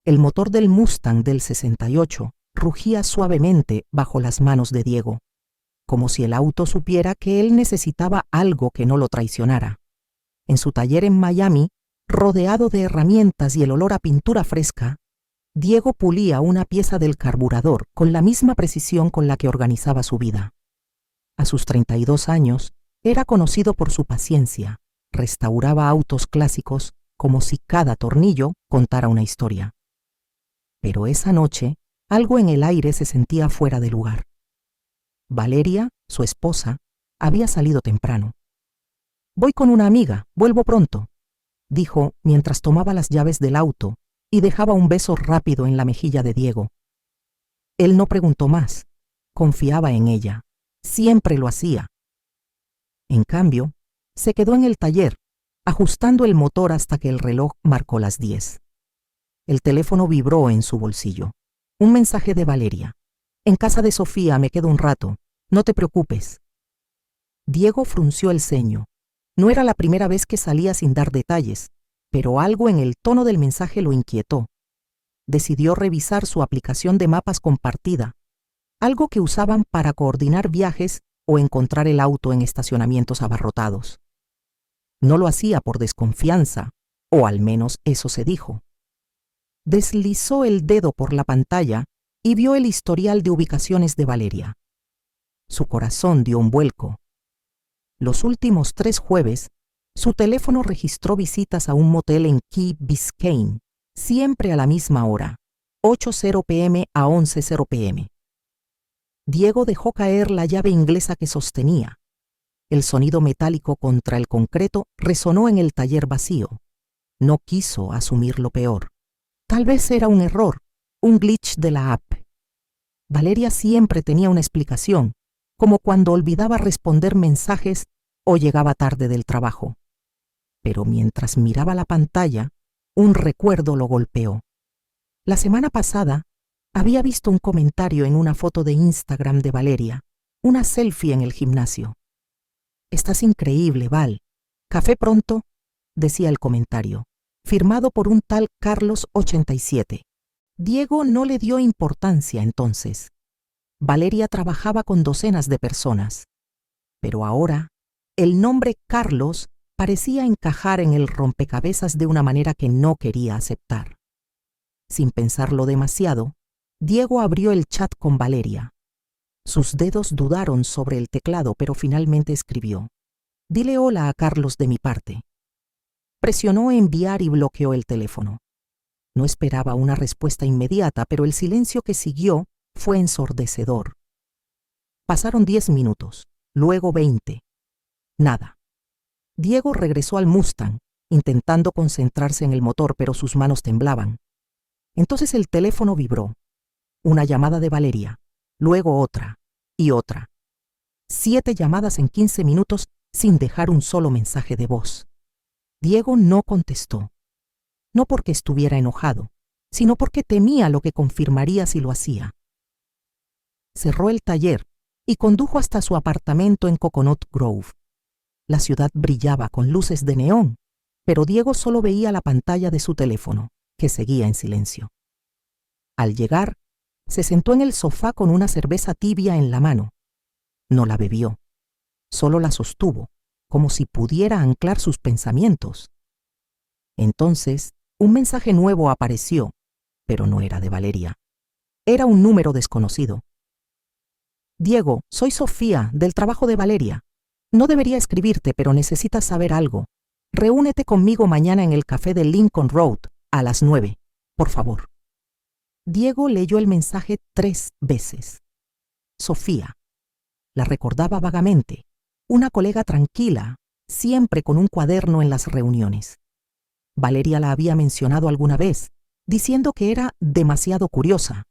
El motor del Mustang del 68 rugía suavemente bajo las manos de Diego, como si el auto supiera que él necesitaba algo que no lo traicionara. En su taller en Miami, rodeado de herramientas y el olor a pintura fresca, Diego pulía una pieza del carburador con la misma precisión con la que organizaba su vida. A sus 32 años, era conocido por su paciencia. Restauraba autos clásicos como si cada tornillo contara una historia. Pero esa noche, algo en el aire se sentía fuera de lugar. Valeria, su esposa, había salido temprano. «Voy con una amiga, vuelvo pronto», dijo mientras tomaba las llaves del auto y dejaba un beso rápido en la mejilla de Diego. Él no preguntó más, confiaba en ella, siempre lo hacía. En cambio, se quedó en el taller, ajustando el motor hasta que el reloj marcó las 10. El teléfono vibró en su bolsillo. Un mensaje de Valeria. «En casa de Sofía me quedo un rato, no te preocupes». Diego frunció el ceño. No era la primera vez que salía sin dar detalles, pero algo en el tono del mensaje lo inquietó. Decidió revisar su aplicación de mapas compartida, algo que usaban para coordinar viajes o encontrar el auto en estacionamientos abarrotados. No lo hacía por desconfianza, o al menos eso se dijo. Deslizó el dedo por la pantalla y vio el historial de ubicaciones de Valeria. Su corazón dio un vuelco. Los últimos 3 jueves, su teléfono registró visitas a un motel en Key Biscayne, siempre a la misma hora, 8:00 p.m. a 11:00 p.m. Diego dejó caer la llave inglesa que sostenía. El sonido metálico contra el concreto resonó en el taller vacío. No quiso asumir lo peor. Tal vez era un error, un glitch de la app. Valeria siempre tenía una explicación, como cuando olvidaba responder mensajes o llegaba tarde del trabajo. Pero mientras miraba la pantalla, un recuerdo lo golpeó. La semana pasada, había visto un comentario en una foto de Instagram de Valeria, una selfie en el gimnasio. «Estás increíble, Val. Café pronto», decía el comentario, firmado por un tal Carlos 87. Diego no le dio importancia entonces. Valeria trabajaba con docenas de personas. Pero ahora, el nombre Carlos parecía encajar en el rompecabezas de una manera que no quería aceptar. Sin pensarlo demasiado, Diego abrió el chat con Valeria. Sus dedos dudaron sobre el teclado, pero finalmente escribió: «Dile hola a Carlos de mi parte». Presionó enviar y bloqueó el teléfono. No esperaba una respuesta inmediata, pero el silencio que siguió fue ensordecedor. Pasaron 10 minutos, luego 20. Nada. Diego regresó al Mustang, intentando concentrarse en el motor, pero sus manos temblaban. Entonces el teléfono vibró. Una llamada de Valeria, luego otra y otra. 7 llamadas en 15 minutos sin dejar un solo mensaje de voz. Diego no contestó. No porque estuviera enojado, sino porque temía lo que confirmaría si lo hacía. Cerró el taller y condujo hasta su apartamento en Coconut Grove. La ciudad brillaba con luces de neón, pero Diego solo veía la pantalla de su teléfono, que seguía en silencio. Al llegar, se sentó en el sofá con una cerveza tibia en la mano. No la bebió, solo la sostuvo, como si pudiera anclar sus pensamientos. Entonces, un mensaje nuevo apareció, pero no era de Valeria. Era un número desconocido. «Diego, soy Sofía, del trabajo de Valeria. No debería escribirte, pero necesitas saber algo. Reúnete conmigo mañana en el café de Lincoln Road, a las 9, por favor». Diego leyó el mensaje 3 veces. Sofía. La recordaba vagamente, una colega tranquila, siempre con un cuaderno en las reuniones. Valeria la había mencionado alguna vez, diciendo que era demasiado curiosa.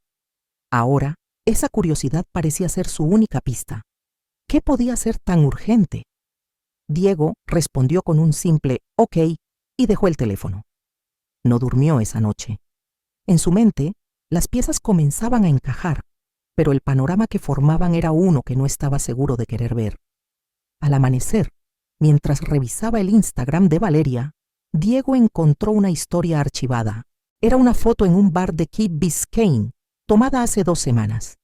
Ahora, esa curiosidad parecía ser su única pista. ¿Qué podía ser tan urgente? Diego respondió con un simple «ok» y dejó el teléfono. No durmió esa noche. En su mente, las piezas comenzaban a encajar, pero el panorama que formaban era uno que no estaba seguro de querer ver. Al amanecer, mientras revisaba el Instagram de Valeria, Diego encontró una historia archivada, Era una foto en un bar de Key Biscayne, tomada hace 2 semanas.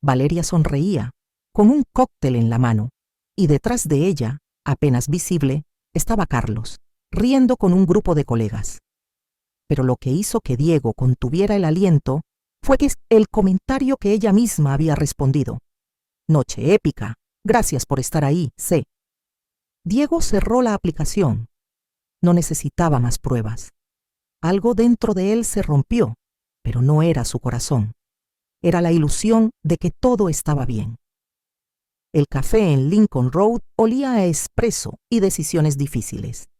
Valeria sonreía, con un cóctel en la mano, y detrás de ella, apenas visible, estaba Carlos, riendo con un grupo de colegas. Pero lo que hizo que Diego contuviera el aliento fue que el comentario que ella misma había respondido. Noche épica. Gracias por estar ahí, sé. Diego cerró la aplicación. No necesitaba más pruebas. Algo dentro de él se rompió, pero no era su corazón. Era la ilusión de que todo estaba bien. El café en Lincoln Road olía a espresso y decisiones difíciles.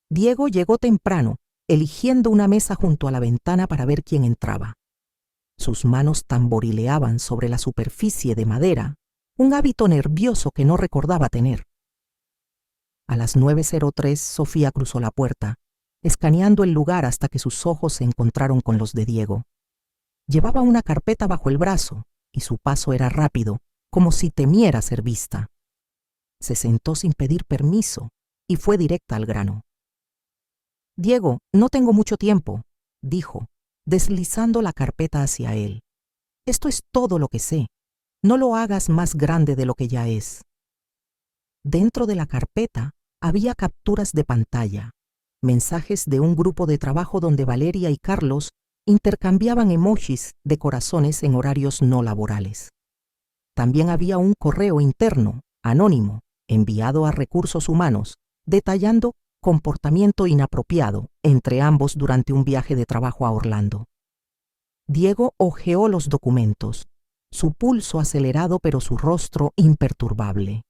Diego llegó temprano, eligiendo una mesa junto a la ventana para ver quién entraba. Sus manos tamborileaban sobre la superficie de madera, un hábito nervioso que no recordaba tener. A las 9:03 Sofía cruzó la puerta, escaneando el lugar hasta que sus ojos se encontraron con los de Diego. Llevaba una carpeta bajo el brazo y su paso era rápido, como si temiera ser vista. Se sentó sin pedir permiso y fue directa al grano. «Diego, no tengo mucho tiempo», dijo, deslizando la carpeta hacia él. «Esto es todo lo que sé. No lo hagas más grande de lo que ya es». Dentro de la carpeta había capturas de pantalla, mensajes de un grupo de trabajo donde Valeria y Carlos intercambiaban emojis de corazones en horarios no laborales. También había un correo interno, anónimo, enviado a Recursos Humanos, detallando comportamiento inapropiado entre ambos durante un viaje de trabajo a Orlando. Diego hojeó los documentos, su pulso acelerado pero su rostro imperturbable.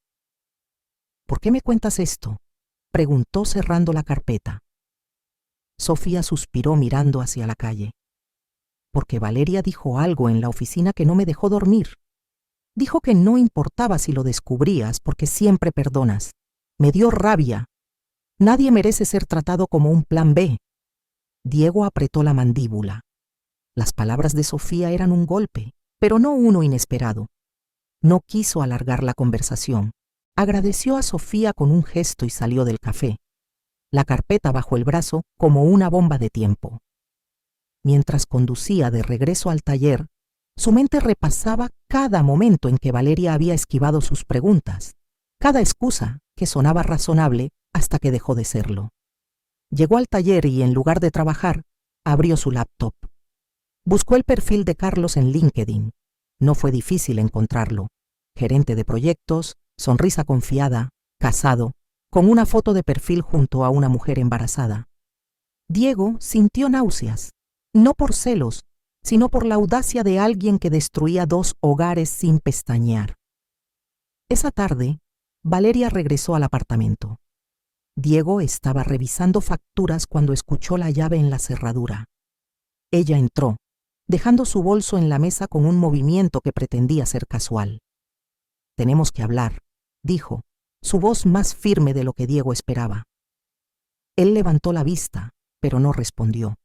«¿Por qué me cuentas esto?», preguntó cerrando la carpeta. Sofía suspiró mirando hacia la calle. «Porque Valeria dijo algo en la oficina que no me dejó dormir. Dijo que no importaba si lo descubrías porque siempre perdonas. Me dio rabia. Nadie merece ser tratado como un plan B». Diego apretó la mandíbula. Las palabras de Sofía eran un golpe, pero no uno inesperado. No quiso alargar la conversación. Agradeció a Sofía con un gesto y salió del café, la carpeta bajo el brazo como una bomba de tiempo. Mientras conducía de regreso al taller, su mente repasaba cada momento en que Valeria había esquivado sus preguntas, cada excusa que sonaba razonable hasta que dejó de serlo. Llegó al taller y, en lugar de trabajar, abrió su laptop. Buscó el perfil de Carlos en LinkedIn. No fue difícil encontrarlo. Gerente de proyectos, sonrisa confiada, casado, con una foto de perfil junto a una mujer embarazada. Diego sintió náuseas, no por celos, sino por la audacia de alguien que destruía 2 hogares sin pestañear. Esa tarde, Valeria regresó al apartamento. Diego estaba revisando facturas cuando escuchó la llave en la cerradura. Ella entró, dejando su bolso en la mesa con un movimiento que pretendía ser casual. «Tenemos que hablar», dijo, su voz más firme de lo que Diego esperaba. Él levantó la vista, pero no respondió.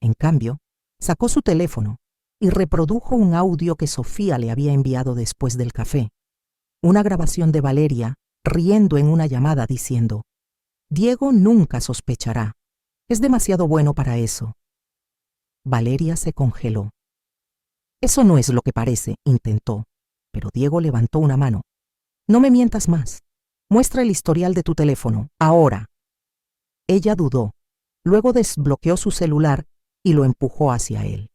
En cambio, sacó su teléfono y reprodujo un audio que Sofía le había enviado después del café. Una grabación de Valeria riendo en una llamada diciendo: «Diego nunca sospechará. Es demasiado bueno para eso». Valeria se congeló. «Eso no es lo que parece», intentó, pero Diego levantó una mano. «No me mientas más. Muestra el historial de tu teléfono, ahora». Ella dudó. Luego desbloqueó su celular y lo empujó hacia él.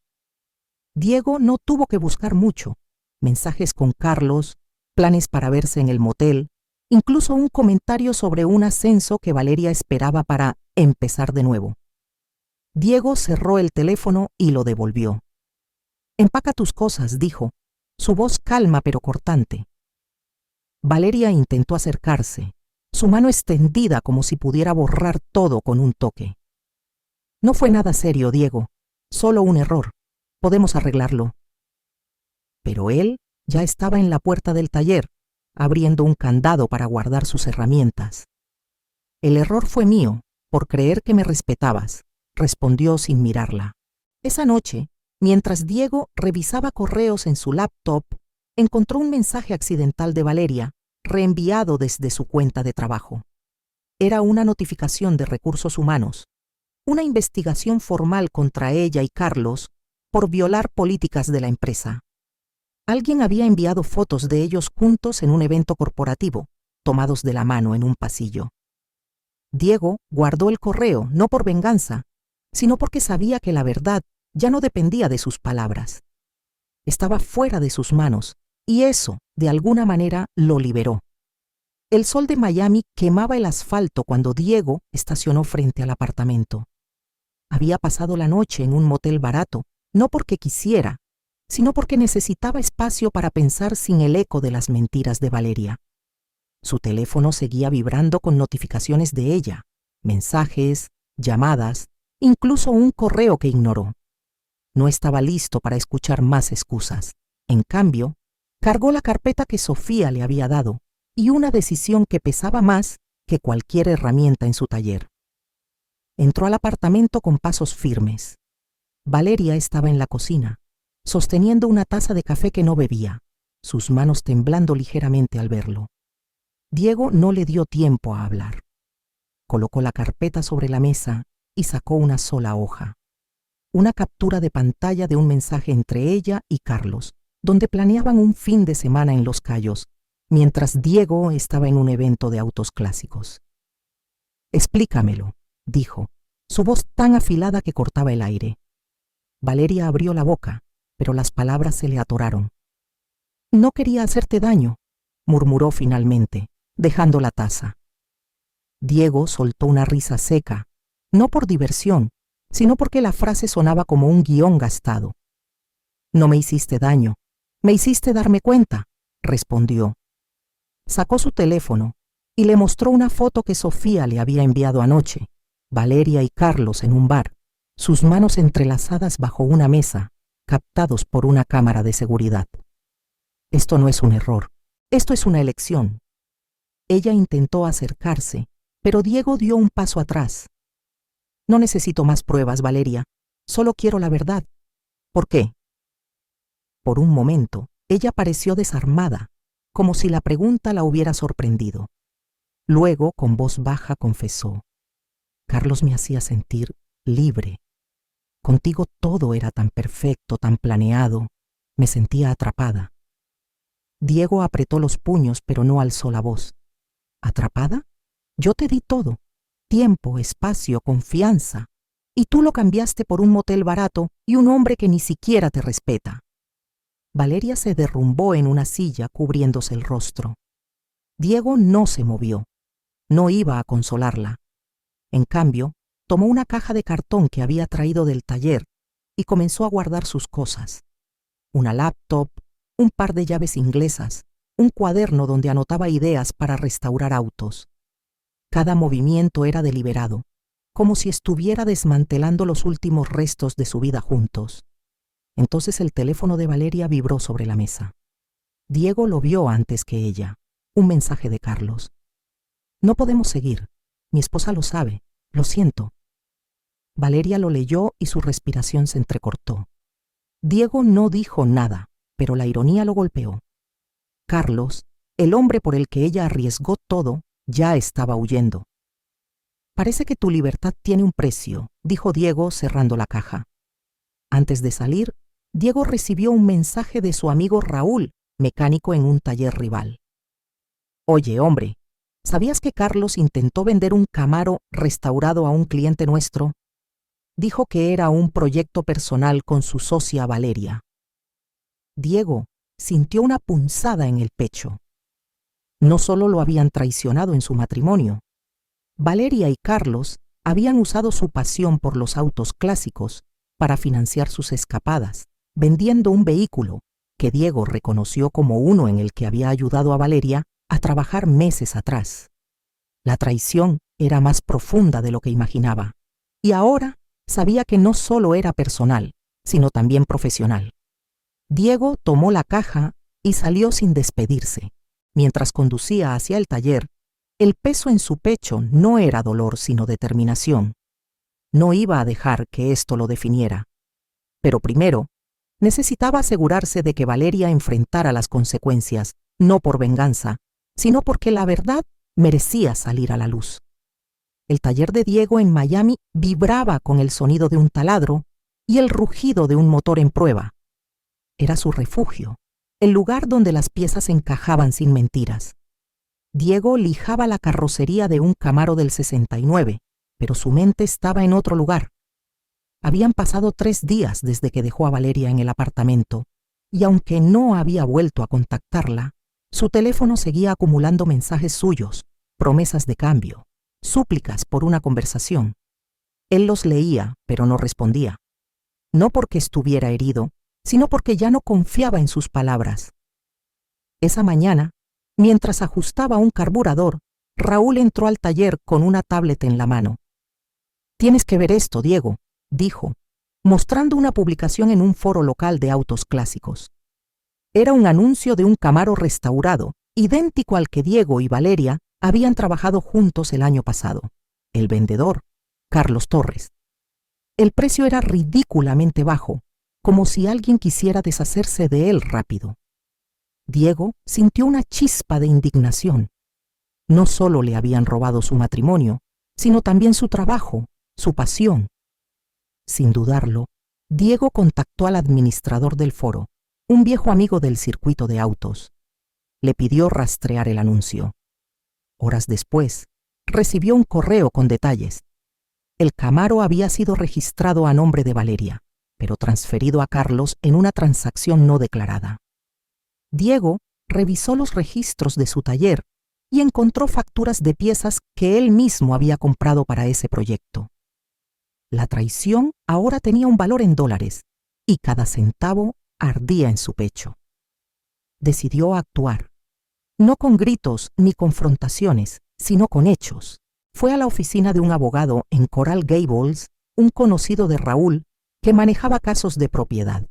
Diego no tuvo que buscar mucho. Mensajes con Carlos, planes para verse en el motel, incluso un comentario sobre un ascenso que Valeria esperaba para empezar de nuevo. Diego cerró el teléfono y lo devolvió. «Empaca tus cosas», dijo, su voz calma pero cortante. Valeria intentó acercarse, su mano extendida como si pudiera borrar todo con un toque. «No fue nada serio, Diego, solo un error. Podemos arreglarlo». Pero él ya estaba en la puerta del taller, abriendo un candado para guardar sus herramientas. «El error fue mío, por creer que me respetabas», respondió sin mirarla. Esa noche, mientras Diego revisaba correos en su laptop, encontró un mensaje accidental de Valeria, reenviado desde su cuenta de trabajo. Era una notificación de Recursos Humanos. una investigación formal contra ella y Carlos por violar políticas de la empresa. Alguien había enviado fotos de ellos juntos en un evento corporativo, tomados de la mano en un pasillo. Diego guardó el correo no por venganza, sino porque sabía que la verdad ya no dependía de sus palabras. Estaba fuera de sus manos, y eso, de alguna manera, lo liberó. El sol de Miami quemaba el asfalto cuando Diego estacionó frente al apartamento. Había pasado la noche en un motel barato, no porque quisiera, sino porque necesitaba espacio para pensar sin el eco de las mentiras de Valeria. Su teléfono seguía vibrando con notificaciones de ella, mensajes, llamadas, incluso un correo que ignoró. No estaba listo para escuchar más excusas. En cambio, cargó la carpeta que Sofía le había dado y una decisión que pesaba más que cualquier herramienta en su taller. Entró al apartamento con pasos firmes. Valeria estaba en la cocina, sosteniendo una taza de café que no bebía, sus manos temblando ligeramente al verlo. Diego no le dio tiempo a hablar. Colocó la carpeta sobre la mesa y sacó una sola hoja. Una captura de pantalla de un mensaje entre ella y Carlos, donde planeaban un fin de semana en Los Cayos, mientras Diego estaba en un evento de autos clásicos. «Explícamelo», dijo, su voz tan afilada que cortaba el aire. Valeria abrió la boca, pero las palabras se le atoraron. «No quería hacerte daño», murmuró finalmente, dejando la taza. Diego soltó una risa seca, no por diversión, sino porque la frase sonaba como un guión gastado. «No me hiciste daño, me hiciste darme cuenta», respondió. Sacó su teléfono y le mostró una foto que Sofía le había enviado anoche, Valeria y Carlos en un bar, sus manos entrelazadas bajo una mesa, captados por una cámara de seguridad. «Esto no es un error, esto es una elección». Ella intentó acercarse, pero Diego dio un paso atrás. «No necesito más pruebas, Valeria. Solo quiero la verdad». «¿Por qué?» Por un momento, ella pareció desarmada, como si la pregunta la hubiera sorprendido. Luego, con voz baja, confesó: «Carlos me hacía sentir libre. Contigo todo era tan perfecto, tan planeado. Me sentía atrapada». Diego apretó los puños, pero no alzó la voz. «¿Atrapada? Yo te di todo. Tiempo, espacio, confianza. Y tú lo cambiaste por un motel barato y un hombre que ni siquiera te respeta». Valeria se derrumbó en una silla cubriéndose el rostro. Diego no se movió. No iba a consolarla. En cambio, tomó una caja de cartón que había traído del taller y comenzó a guardar sus cosas. Una laptop, un par de llaves inglesas, un cuaderno donde anotaba ideas para restaurar autos. Cada movimiento era deliberado, como si estuviera desmantelando los últimos restos de su vida juntos. Entonces el teléfono de Valeria vibró sobre la mesa. Diego lo vio antes que ella. Un mensaje de Carlos. «No podemos seguir. Mi esposa lo sabe. Lo siento». Valeria lo leyó y su respiración se entrecortó. Diego no dijo nada, pero la ironía lo golpeó. Carlos, el hombre por el que ella arriesgó todo, ya estaba huyendo. «Parece que tu libertad tiene un precio», dijo Diego cerrando la caja. Antes de salir, Diego recibió un mensaje de su amigo Raúl, mecánico en un taller rival. «Oye, hombre, ¿sabías que Carlos intentó vender un Camaro restaurado a un cliente nuestro? Dijo que era un proyecto personal con su socia Valeria». Diego sintió una punzada en el pecho. No solo lo habían traicionado en su matrimonio. Valeria y Carlos habían usado su pasión por los autos clásicos para financiar sus escapadas, vendiendo un vehículo que Diego reconoció como uno en el que había ayudado a Valeria a trabajar meses atrás. La traición era más profunda de lo que imaginaba, y ahora sabía que no solo era personal, sino también profesional. Diego tomó la caja y salió sin despedirse. Mientras conducía hacia el taller, el peso en su pecho no era dolor, sino determinación. No iba a dejar que esto lo definiera. Pero primero, necesitaba asegurarse de que Valeria enfrentara las consecuencias, no por venganza, sino porque la verdad merecía salir a la luz. El taller de Diego en Miami vibraba con el sonido de un taladro y el rugido de un motor en prueba. Era su refugio, el lugar donde las piezas encajaban sin mentiras. Diego lijaba la carrocería de un Camaro del 69, pero su mente estaba en otro lugar. Habían pasado 3 días desde que dejó a Valeria en el apartamento, y aunque no había vuelto a contactarla, su teléfono seguía acumulando mensajes suyos, promesas de cambio, súplicas por una conversación. Él los leía, pero no respondía. No porque estuviera herido, sino porque ya no confiaba en sus palabras. Esa mañana, mientras ajustaba un carburador, Raúl entró al taller con una tablet en la mano. «Tienes que ver esto, Diego», dijo, mostrando una publicación en un foro local de autos clásicos. Era un anuncio de un Camaro restaurado, idéntico al que Diego y Valeria habían trabajado juntos el año pasado. El vendedor, Carlos Torres. El precio era ridículamente bajo, como si alguien quisiera deshacerse de él rápido. Diego sintió una chispa de indignación. No solo le habían robado su matrimonio, sino también su trabajo, su pasión. Sin dudarlo, Diego contactó al administrador del foro, un viejo amigo del circuito de autos. Le pidió rastrear el anuncio. Horas después, recibió un correo con detalles. El Camaro había sido registrado a nombre de Valeria, pero transferido a Carlos en una transacción no declarada. Diego revisó los registros de su taller y encontró facturas de piezas que él mismo había comprado para ese proyecto. La traición ahora tenía un valor en dólares y cada centavo ardía en su pecho. Decidió actuar, no con gritos ni confrontaciones, sino con hechos. Fue a la oficina de un abogado en Coral Gables, un conocido de Raúl, que manejaba casos de propiedad.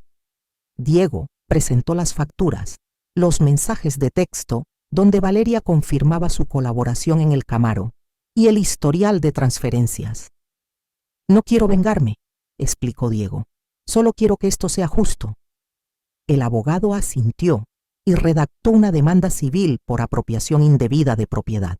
Diego presentó las facturas, los mensajes de texto donde Valeria confirmaba su colaboración en el Camaro y el historial de transferencias. «No quiero vengarme», explicó Diego. «Solo quiero que esto sea justo». El abogado asintió y redactó una demanda civil por apropiación indebida de propiedad.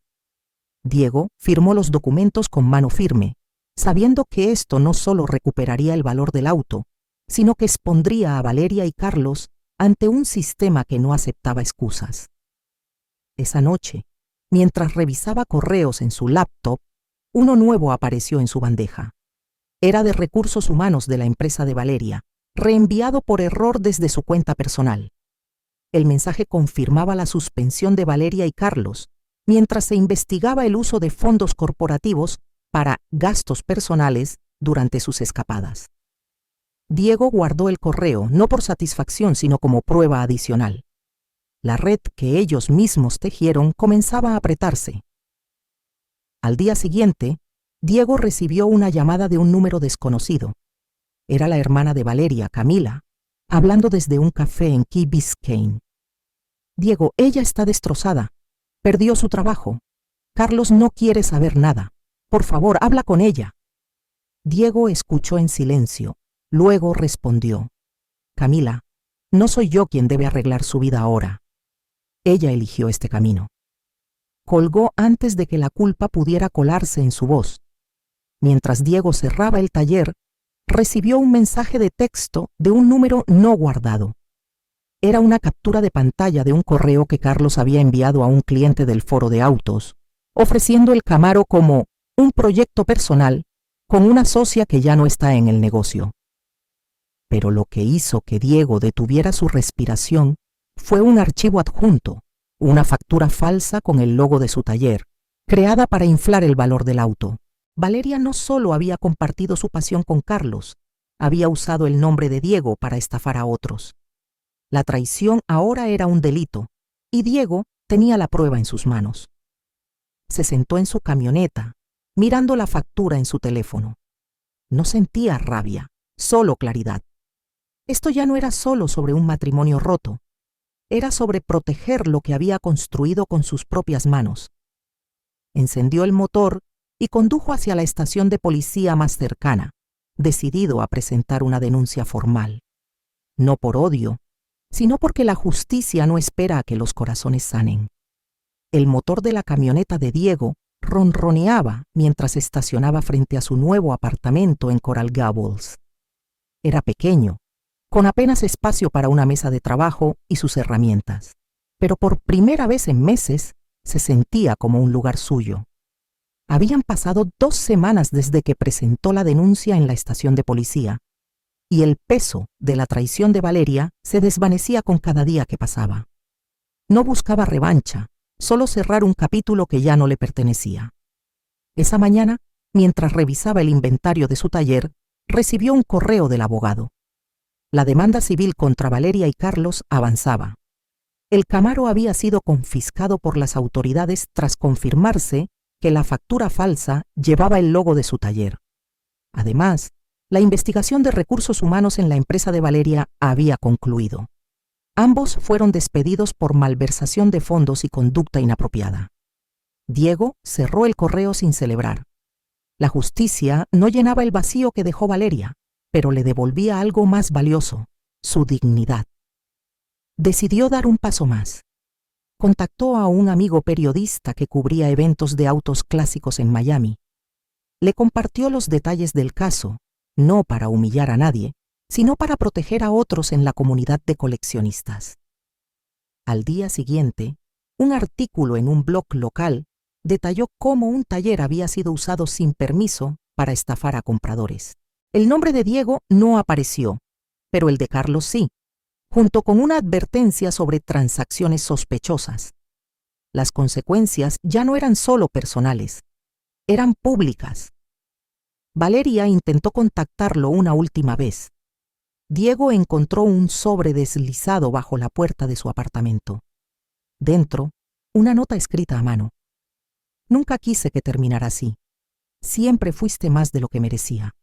Diego firmó los documentos con mano firme, sabiendo que esto no solo recuperaría el valor del auto, sino que expondría a Valeria y Carlos ante un sistema que no aceptaba excusas. Esa noche, mientras revisaba correos en su laptop, uno nuevo apareció en su bandeja. Era de recursos humanos de la empresa de Valeria, reenviado por error desde su cuenta personal. El mensaje confirmaba la suspensión de Valeria y Carlos, mientras se investigaba el uso de fondos corporativos para gastos personales durante sus escapadas. Diego guardó el correo no por satisfacción, sino como prueba adicional. La red que ellos mismos tejieron comenzaba a apretarse. Al día siguiente, Diego recibió una llamada de un número desconocido. Era la hermana de Valeria, Camila, hablando desde un café en Key Biscayne. «Diego, ella está destrozada. Perdió su trabajo. Carlos no quiere saber nada. Por favor, habla con ella». Diego escuchó en silencio. Luego respondió: «Camila, no soy yo quien debe arreglar su vida ahora. Ella eligió este camino». Colgó antes de que la culpa pudiera colarse en su voz. Mientras Diego cerraba el taller, recibió un mensaje de texto de un número no guardado. Era una captura de pantalla de un correo que Carlos había enviado a un cliente del foro de autos, ofreciendo el Camaro como un proyecto personal con una socia que ya no está en el negocio. Pero lo que hizo que Diego detuviera su respiración fue un archivo adjunto, una factura falsa con el logo de su taller, creada para inflar el valor del auto. Valeria no solo había compartido su pasión con Carlos, había usado el nombre de Diego para estafar a otros. La traición ahora era un delito, y Diego tenía la prueba en sus manos. Se sentó en su camioneta, mirando la factura en su teléfono. No sentía rabia, solo claridad. Esto ya no era solo sobre un matrimonio roto, era sobre proteger lo que había construido con sus propias manos. Encendió el motor y condujo hacia la estación de policía más cercana, decidido a presentar una denuncia formal. No por odio, sino porque la justicia no espera a que los corazones sanen. El motor de la camioneta de Diego ronroneaba mientras estacionaba frente a su nuevo apartamento en Coral Gables. Era pequeño, con apenas espacio para una mesa de trabajo y sus herramientas, pero por primera vez en meses se sentía como un lugar suyo. Habían pasado 2 semanas desde que presentó la denuncia en la estación de policía, y el peso de la traición de Valeria se desvanecía con cada día que pasaba. No buscaba revancha, solo cerrar un capítulo que ya no le pertenecía. Esa mañana, mientras revisaba el inventario de su taller, recibió un correo del abogado. La demanda civil contra Valeria y Carlos avanzaba. El Camaro había sido confiscado por las autoridades tras confirmarse que la factura falsa llevaba el logo de su taller. Además, la investigación de recursos humanos en la empresa de Valeria había concluido. Ambos fueron despedidos por malversación de fondos y conducta inapropiada. Diego cerró el correo sin celebrar. La justicia no llenaba el vacío que dejó Valeria, pero le devolvía algo más valioso, su dignidad. Decidió dar un paso más. Contactó a un amigo periodista que cubría eventos de autos clásicos en Miami. Le compartió los detalles del caso, no para humillar a nadie, sino para proteger a otros en la comunidad de coleccionistas. Al día siguiente, un artículo en un blog local detalló cómo un taller había sido usado sin permiso para estafar a compradores. El nombre de Diego no apareció, pero el de Carlos sí, junto con una advertencia sobre transacciones sospechosas. Las consecuencias ya no eran solo personales, eran públicas. Valeria intentó contactarlo una última vez. Diego encontró un sobre deslizado bajo la puerta de su apartamento. Dentro, una nota escrita a mano. Nunca quise que terminara así. Siempre fuiste más de lo que merecía.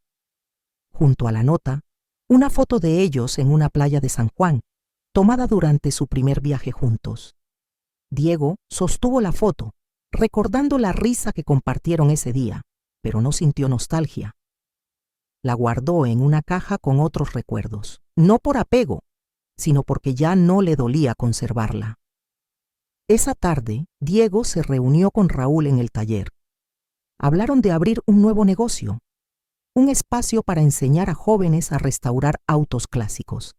Junto a la nota, una foto de ellos en una playa de San Juan, tomada durante su primer viaje juntos. Diego sostuvo la foto, recordando la risa que compartieron ese día, pero no sintió nostalgia. La guardó en una caja con otros recuerdos, no por apego, sino porque ya no le dolía conservarla. Esa tarde, Diego se reunió con Raúl en el taller. Hablaron de abrir un nuevo negocio, un espacio para enseñar a jóvenes a restaurar autos clásicos.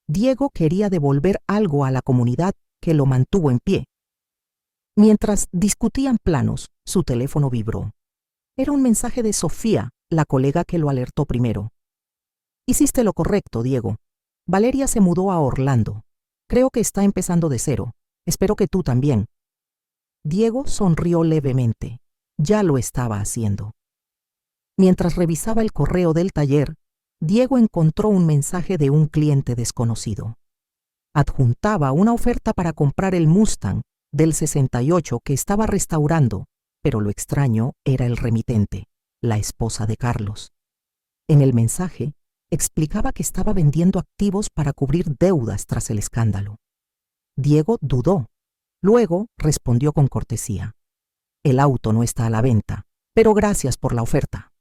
Diego quería devolver algo a la comunidad que lo mantuvo en pie. Mientras discutían planos, su teléfono vibró. Era un mensaje de Sofía, la colega que lo alertó primero. Hiciste lo correcto, Diego. Valeria se mudó a Orlando. Creo que está empezando de cero. Espero que tú también. Diego sonrió levemente. Ya lo estaba haciendo. Mientras revisaba el correo del taller, Diego encontró un mensaje de un cliente desconocido. Adjuntaba una oferta para comprar el Mustang del 68 que estaba restaurando, pero lo extraño era el remitente, la esposa de Carlos. En el mensaje, explicaba que estaba vendiendo activos para cubrir deudas tras el escándalo. Diego dudó. Luego respondió con cortesía. El auto no está a la venta, pero gracias por la oferta.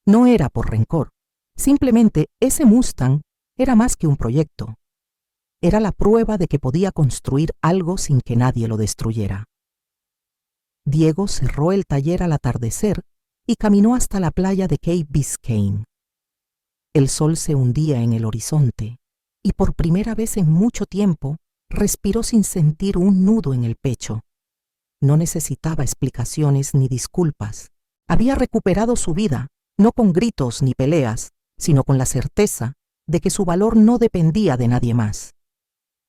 No era por rencor. Simplemente ese Mustang era más que un proyecto. Era la prueba de que podía construir algo sin que nadie lo destruyera. Diego cerró el taller al atardecer y caminó hasta la playa de Key Biscayne. El sol se hundía en el horizonte y por primera vez en mucho tiempo respiró sin sentir un nudo en el pecho. No necesitaba explicaciones ni disculpas. Había recuperado su vida, no con gritos ni peleas, sino con la certeza de que su valor no dependía de nadie más.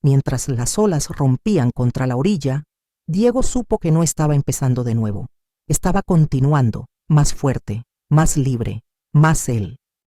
Mientras las olas rompían contra la orilla, Diego supo que no estaba empezando de nuevo. Estaba continuando, más fuerte, más libre, más él.